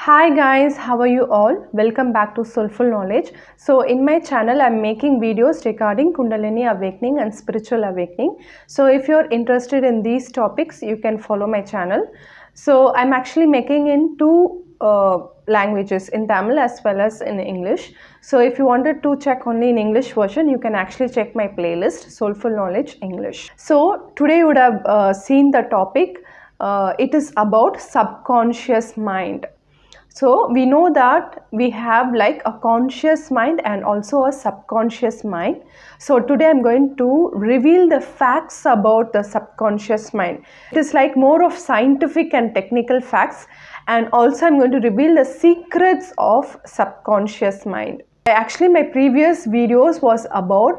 Hi guys, how are you all? Welcome back to Soulful Knowledge. So in my channel I'm making videos regarding Kundalini awakening and spiritual awakening. So if you're interested in these topics, you can follow my channel. So I'm actually making in two languages, in Tamil as well as in English. So if you wanted to check only in English version, you can actually check my playlist Soulful Knowledge English. So today you would have seen the topic. It is about subconscious mind. So we know that we have like a conscious mind and also a subconscious mind. So today I'm going to reveal the facts about the subconscious mind. It is like more of scientific and technical facts, and also I'm going to reveal the secrets of subconscious mind. Actually, my previous videos was about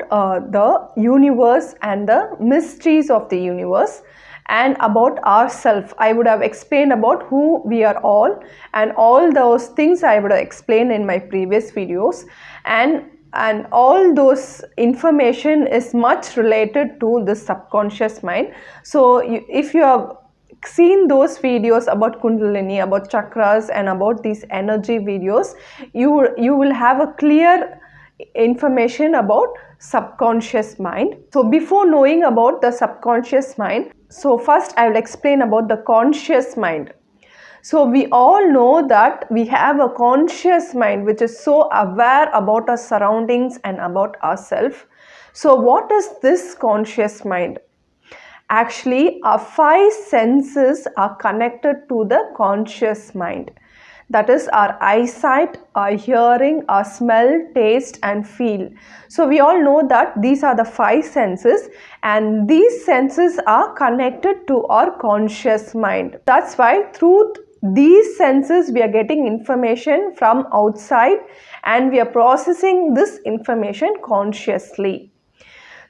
the universe and the mysteries of the universe and about ourselves. I would have explained about who we are all, and all those things I would have explained in my previous videos, and all those information is much related to the subconscious mind. So if you have seen those videos about Kundalini, about chakras and about these energy videos, you will have a clear information about subconscious mind. So before knowing about the subconscious mind, so first I will explain about the conscious mind. So we all know that we have a conscious mind which is so aware about our surroundings and about ourselves. So what is this conscious mind? Actually, our five senses are connected to the conscious mind. That is our eyesight, our hearing, our smell, taste and feel. So we all know that these are the five senses, and these senses are connected to our conscious mind. That's why through these senses we are getting information from outside, and we are processing this information consciously.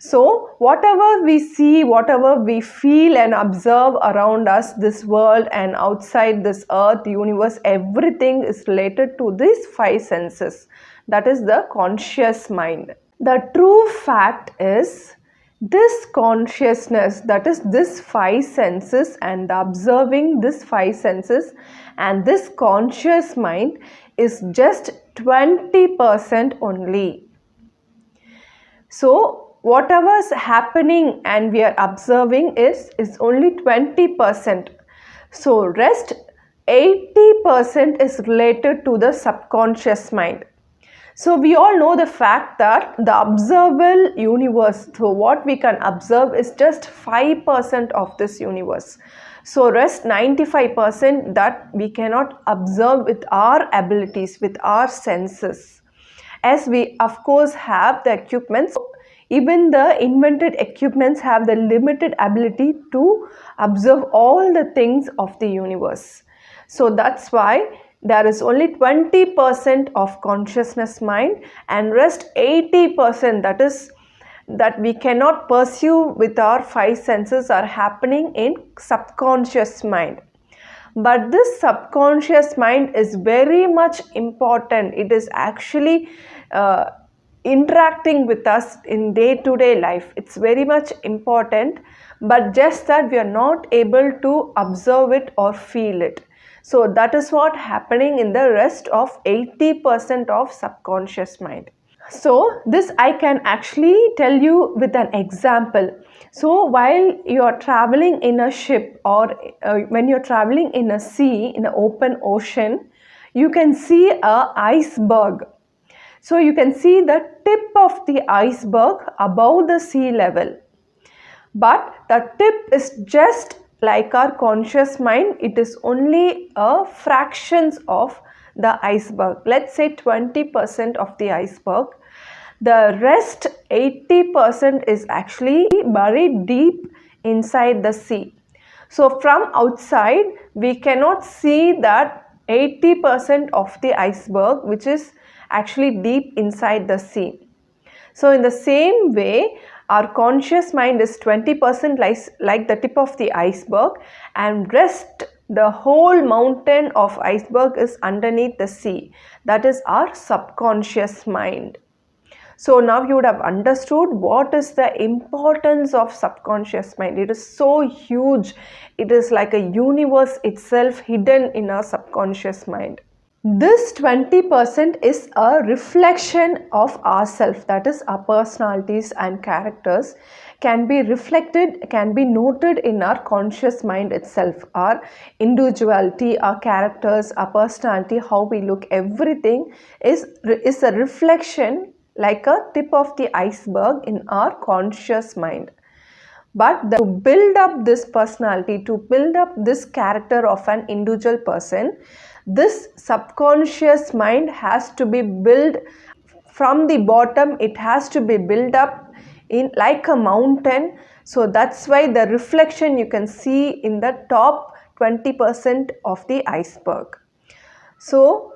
So whatever we see, whatever we feel and observe around us, this world and outside this earth, universe, everything is related to these five senses. That is the conscious mind. The true fact is this consciousness, that is this five senses and observing this five senses and this conscious mind is just 20% only. So whatever is happening and we are observing is only 20%. So rest 80% is related to the subconscious mind. So we all know the fact that the observable universe, so what we can observe is just 5% of this universe. So rest 95% that we cannot observe with our abilities, with our senses. As we of course have the equipments, even the invented equipments have the limited ability to observe all the things of the universe. So that's why there is only 20% of consciousness mind, and rest 80%, that is that we cannot pursue with our five senses, are happening in subconscious mind. But this subconscious mind is very much important. It is actually interacting with us in day-to-day life. It's very much important, but just that we are not able to observe it or feel it. So that is what happening in the rest of 80% of subconscious mind. So this I can actually tell you with an example. So while you are traveling in a ship, or when you're traveling in a sea, in an open ocean, you can see a iceberg. So you can see the tip of the iceberg above the sea level. But the tip is just like our conscious mind, it is only a fractions of the iceberg. Let's say 20% of the iceberg. The rest 80% is actually buried deep inside the sea. So from outside we cannot see that 80% of the iceberg which is actually deep inside the sea. So in the same way, our conscious mind is 20% like the tip of the iceberg, and rest the whole mountain of iceberg is underneath the sea. That is our subconscious mind. So now you would have understood what is the importance of subconscious mind. It is so huge. It is like a universe itself hidden in our subconscious mind. This 20% is a reflection of ourselves, that is our personalities and characters can be reflected, can be noted in our conscious mind itself. Our individuality, our characters, our personality, how we look, everything is a reflection like a tip of the iceberg in our conscious mind. But to build up this personality, to build up this character of an individual person, this subconscious mind has to be built from the bottom. It has to be built up in like a mountain. So that's why the reflection you can see in the top 20% of the iceberg. So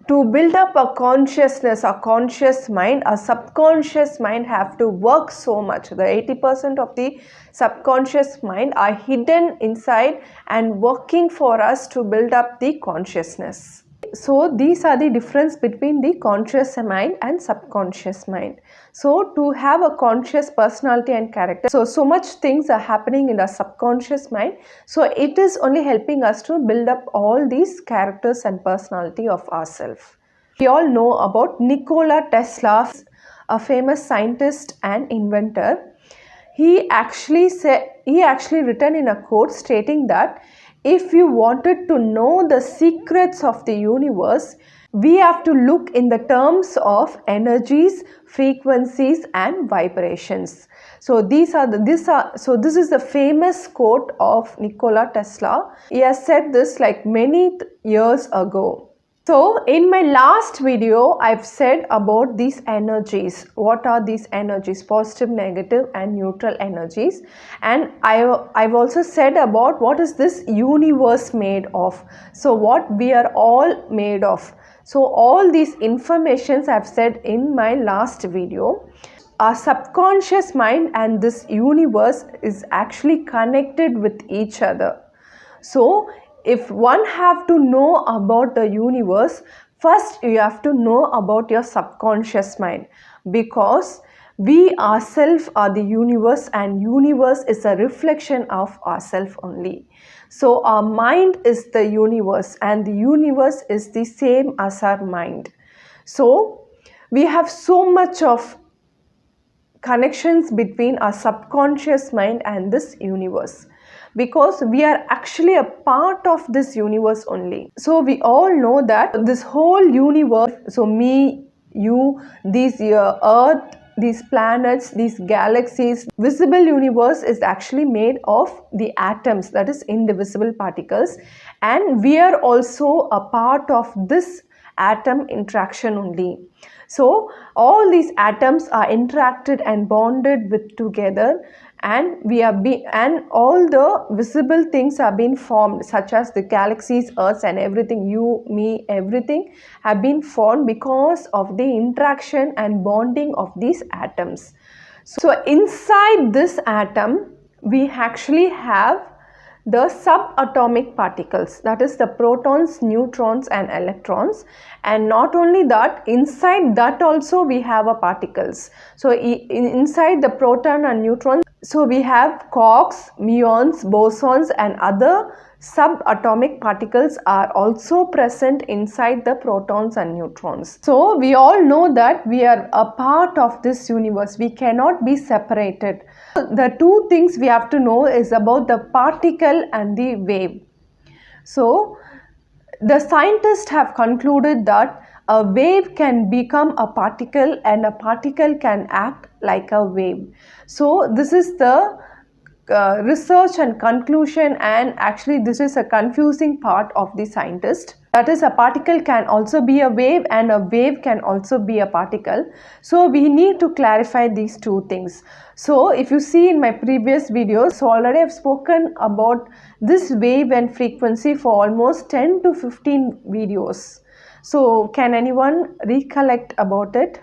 to build up a consciousness, a conscious mind, a subconscious mind have to work so much. The 80% of the subconscious mind are hidden inside and working for us to build up the consciousness. So these are the difference between the conscious mind and subconscious mind. So to have a conscious personality and character, so much things are happening in the subconscious mind. So it is only helping us to build up all these characters and personality of ourselves. We all know about Nikola Tesla, a famous scientist and inventor. He actually written in a quote stating that if you wanted to know the secrets of the universe, we have to look in the terms of energies, frequencies and vibrations. So this is the famous quote of Nikola Tesla. He has said this like many years ago. So in my last video, I've said about these energies. What are these energies? Positive, negative and neutral energies. And I've also said about what is this universe made of. So what we are all made of. So all these informations I've said in my last video. Our subconscious mind and this universe is actually connected with each other. So if one have to know about the universe, first you have to know about your subconscious mind, because we ourselves are the universe and universe is a reflection of ourselves only. So our mind is the universe and the universe is the same as our mind. So we have so much of connections between our subconscious mind and this universe, because we are actually a part of this universe only. So we all know that this whole universe, so me, you, this earth, these planets, these galaxies, visible universe is actually made of the atoms, that is indivisible particles, and we are also a part of this atom interaction only. So all these atoms are interacted and bonded with together, and and all the visible things have been formed, such as the galaxies, earths and everything, you, me, everything have been formed because of the interaction and bonding of these atoms. So inside this atom we actually have the subatomic particles, that is the protons, neutrons and electrons. And not only that, inside that also we have a particles. So inside the proton and neutron, so we have quarks, muons, bosons and other subatomic particles are also present inside the protons and neutrons. So we all know that we are a part of this universe. We cannot be separated. The two things we have to know is about the particle and the wave. So the scientists have concluded that a wave can become a particle and a particle can act like a wave. So this is the research and conclusion, and actually this is a confusing part of the scientist. That is, a particle can also be a wave and a wave can also be a particle. So we need to clarify these two things. So if you see in my previous videos, so already I've spoken about this wave and frequency for almost 10 to 15 videos. So can anyone recollect about it?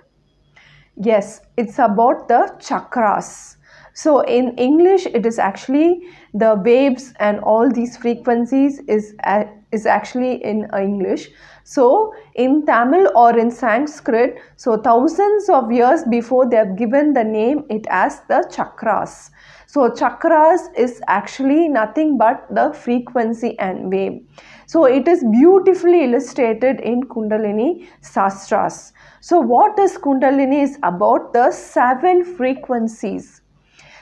Yes, it's about the chakras. So in English it is actually the waves and all these frequencies is actually in English. So in Tamil or in Sanskrit, so thousands of years before they have given the name it as the chakras. So chakras is actually nothing but the frequency and wave. So it is beautifully illustrated in Kundalini Sastras. So what is Kundalini is about the 7 frequencies.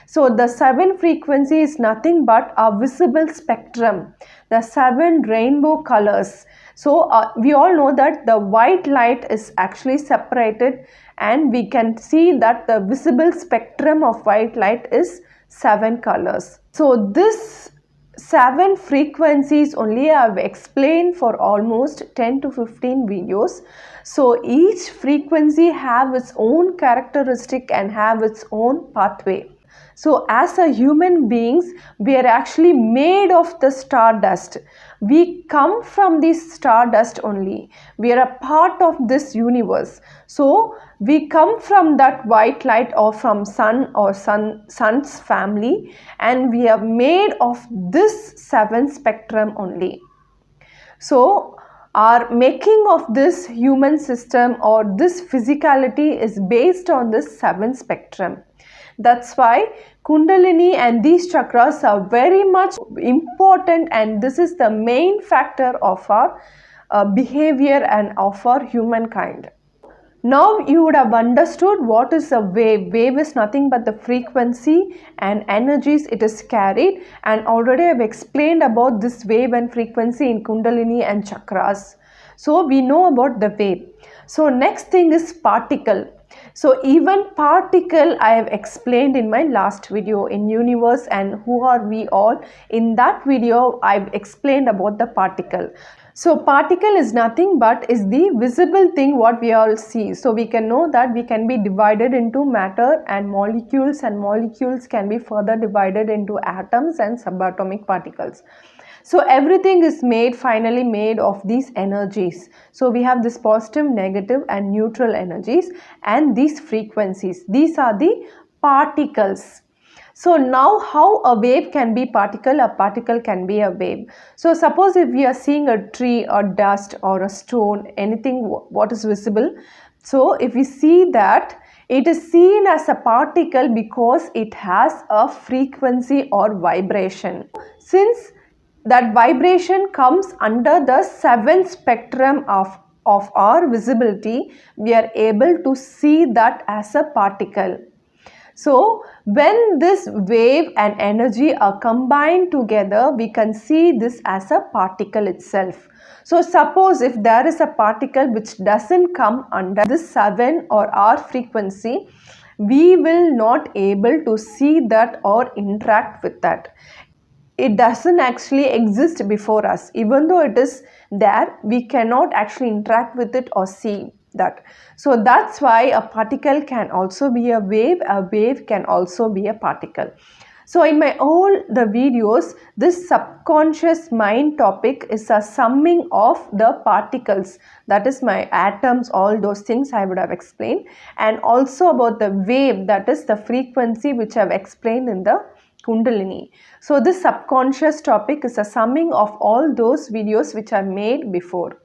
So the 7 frequency is nothing but a visible spectrum, the 7 rainbow colors. So we all know that the white light is actually separated, and we can see that the visible spectrum of white light is 7 colors. So this 7 frequencies only I have explained for almost 10 to 15 videos. So each frequency have its own characteristic and have its own pathway. So as a human beings, we are actually made of the stardust. We come from this stardust only. We are a part of this universe. So we come from that white light or from sun or sun's family, and we are made of this 7 spectrum only. So our making of this human system or this physicality is based on this 7 spectrum. That's why Kundalini and these chakras are very much important, and this is the main factor of our behavior and of our humankind. Now you would have understood what is a wave. Wave is nothing but the frequency and energies it is carried, and already I have explained about this wave and frequency in Kundalini and chakras. So we know about the wave. So next thing is particle. So even particle I have explained in my last video in universe and who are we all. In that video I have explained about the particle. So particle is nothing but is the visible thing what we all see. So we can know that we can be divided into matter and molecules can be further divided into atoms and subatomic particles. So everything is finally made of these energies. So we have this positive, negative and neutral energies and these frequencies. These are the particles. So now how a wave can be particle, a particle can be a wave. So suppose if we are seeing a tree or dust or a stone, anything what is visible. So if we see that, it is seen as a particle because it has a frequency or vibration. Since that vibration comes under the 7 spectrum of our visibility, we are able to see that as a particle. So when this wave and energy are combined together, we can see this as a particle itself. So suppose if there is a particle which doesn't come under this 7 or R frequency, we will not able to see that or interact with that. It doesn't actually exist before us. Even though it is there, we cannot actually interact with it or see that. So that's why a particle can also be a wave can also be a particle. So in my all the videos, this subconscious mind topic is a summing of the particles, that is my atoms, all those things I would have explained, and also about the wave, that is the frequency which I have explained in the Kundalini. So this subconscious topic is a summing of all those videos which I made before.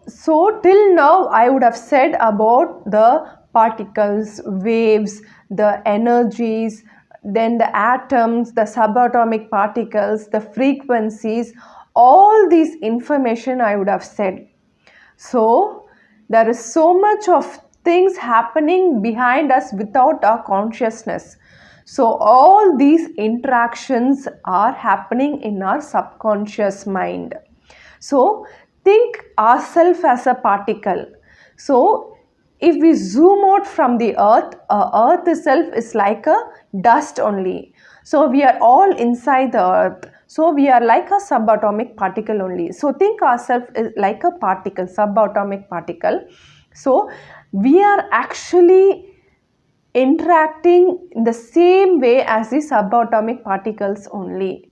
So till now I would have said about the particles, waves, the energies, then the atoms, the subatomic particles, the frequencies, all these information I would have said. So there is so much of things happening behind us without our consciousness. So all these interactions are happening in our subconscious mind. So think ourselves as a particle. So if we zoom out from the earth, earth itself is like a dust only. So we are all inside the earth. So we are like a subatomic particle only. So think ourselves like a particle, subatomic particle. So we are actually interacting in the same way as the subatomic particles only.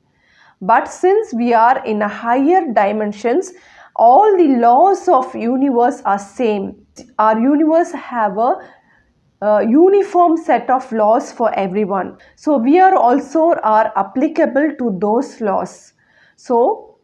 But since we are in a higher dimensions, all the laws of universe are same. Our universe have a uniform set of laws for everyone. So we are also applicable to those laws. So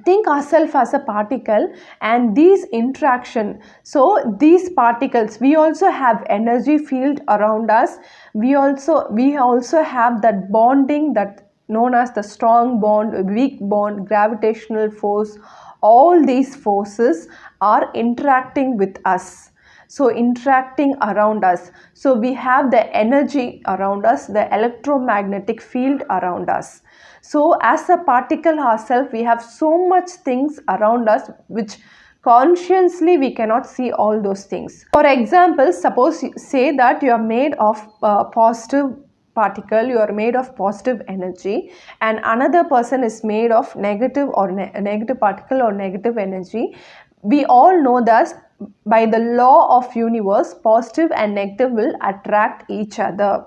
think ourselves as a particle, and these interaction, so these particles, we also have energy field around us. We also have that bonding, that known as the strong bond, weak bond, gravitational force. All these forces are interacting with us, so interacting around us. So we have the energy around us, the electromagnetic field around us. So as a particle ourselves, we have so much things around us which consciously we cannot see all those things. For example, suppose you say that you are made of positive particle, you are made of positive energy, and another person is made of negative or negative particle or negative energy. We all know that by the law of universe, positive and negative will attract each other.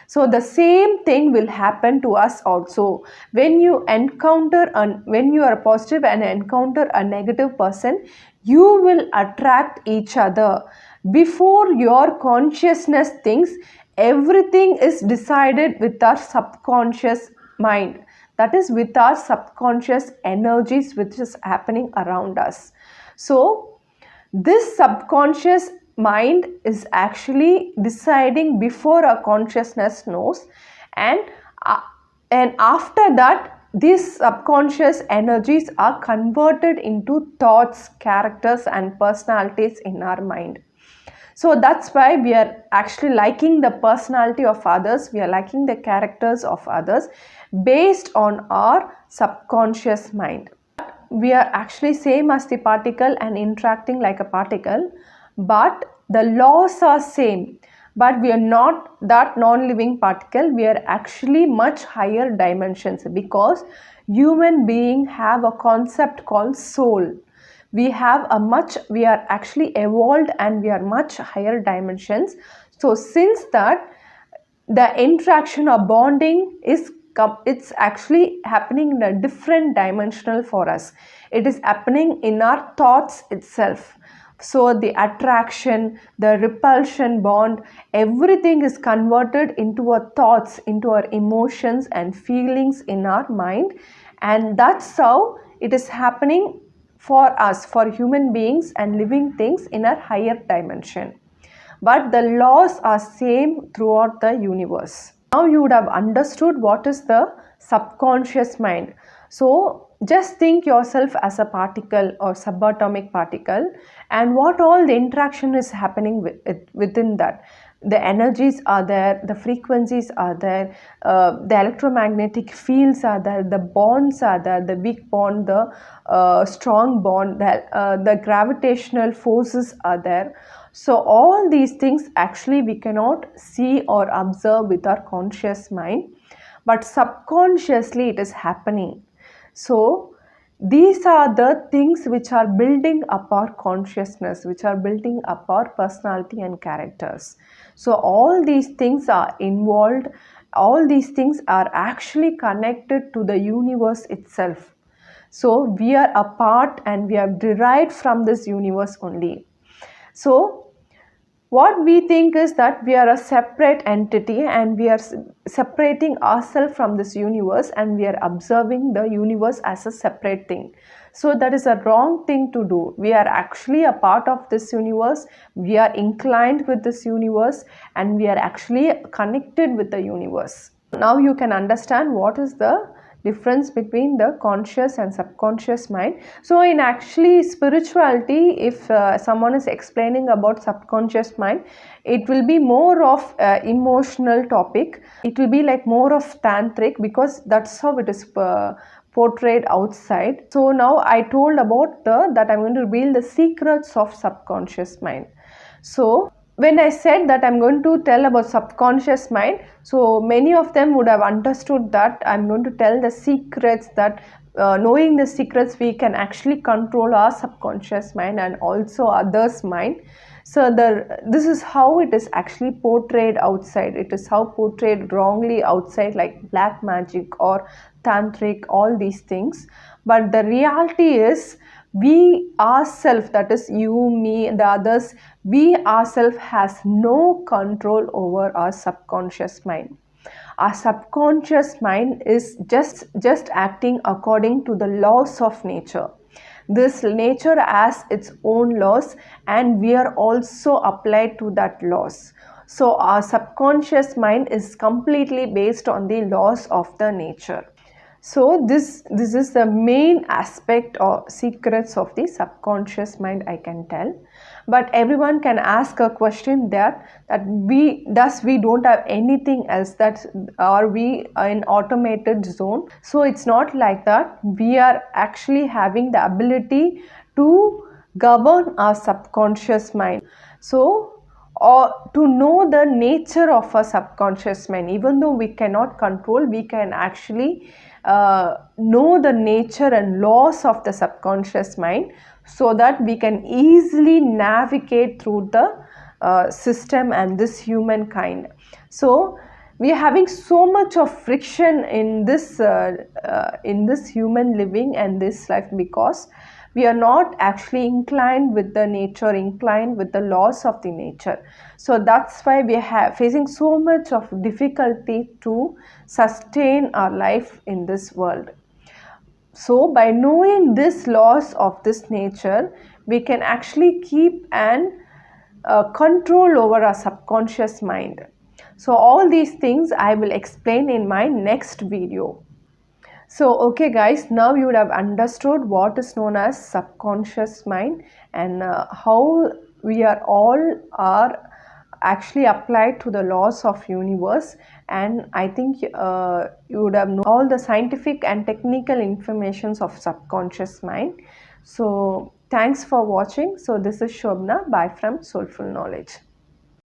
So the same thing will happen to us also. When you when you are positive and encounter a negative person, you will attract each other. Before your consciousness thinks, everything is decided with our subconscious mind. That is with our subconscious energies which is happening around us. So this subconscious mind is actually deciding before our consciousness knows, and uh, and after that these subconscious energies are converted into thoughts, characters and personalities in our mind. So that's why we are actually liking the personality of others, we are liking the characters of others based on our subconscious mind. We are actually same as the particle and interacting like a particle, but the laws are same, but we are not that non-living particle, we are actually much higher dimensions, because human being have a concept called soul. We are actually evolved and we are much higher dimensions. So since that, the interaction or bonding it's actually happening in a different dimensional for us. It is happening in our thoughts itself. So the attraction, the repulsion bond, everything is converted into our thoughts, into our emotions and feelings in our mind, and that's how it is happening for us, for human beings and living things in a higher dimension. But the laws are same throughout the universe. Now you would have understood what is the subconscious mind. So just think yourself as a particle or subatomic particle, and what all the interaction is happening within that. The energies are there, the frequencies are there, the electromagnetic fields are there, the bonds are there, the weak bond, the strong bond, the gravitational forces are there. So all these things actually we cannot see or observe with our conscious mind, but subconsciously it is happening. So these are the things which are building up our consciousness, which are building up our personality and characters. So all these things are involved, all these things are actually connected to the universe itself. So we are a part and we are derived from this universe only. So what we think is that we are a separate entity and we are separating ourselves from this universe, and we are observing the universe as a separate thing. So that is a wrong thing to do. We are actually a part of this universe, we are inclined with this universe, and we are actually connected with the universe. Now you can understand what is the difference between the conscious and subconscious mind. So in actually spirituality, if someone is explaining about subconscious mind, it will be more of emotional topic. It will be like more of tantric, because that's how it is portrayed outside. So now I told about that I'm going to reveal the secrets of subconscious mind. So when I said that I'm going to tell about subconscious mind, so many of them would have understood that I'm going to tell the secrets, that knowing the secrets we can actually control our subconscious mind and also others' mind. So this is how it is actually portrayed outside. It is how portrayed wrongly outside, like black magic or tantric, all these things. But the reality is, we ourselves, that is you, me, the others, we ourselves has no control over our subconscious mind. our subconscious mind is just acting according to the laws of nature. This nature has its own laws, and we are also applied to that laws. So our subconscious mind is completely based on the laws of the nature. So this is the main aspect or secrets of the subconscious mind, I can tell. But everyone can ask a question there, that we don't have anything else, that are we in automated zone? So it's not like that. We are actually having the ability to govern our subconscious mind. So, or to know the nature of a subconscious mind, even though we cannot control, we can actually know the nature and laws of the subconscious mind, so that we can easily navigate through the system and this humankind. So we are having so much of friction in this human living and this life, because we are not actually inclined with the nature, inclined with the laws of the nature. So that's why we are facing so much of difficulty to sustain our life in this world. So by knowing these laws of this nature, we can actually keep an control over our subconscious mind. So all these things I will explain in my next video. So okay guys, now you would have understood what is known as subconscious mind, and how we are all are actually applied to the laws of universe. And I think you would have known all the scientific and technical informations of subconscious mind. So thanks for watching. So this is Shobna. Bye from Soulful Knowledge.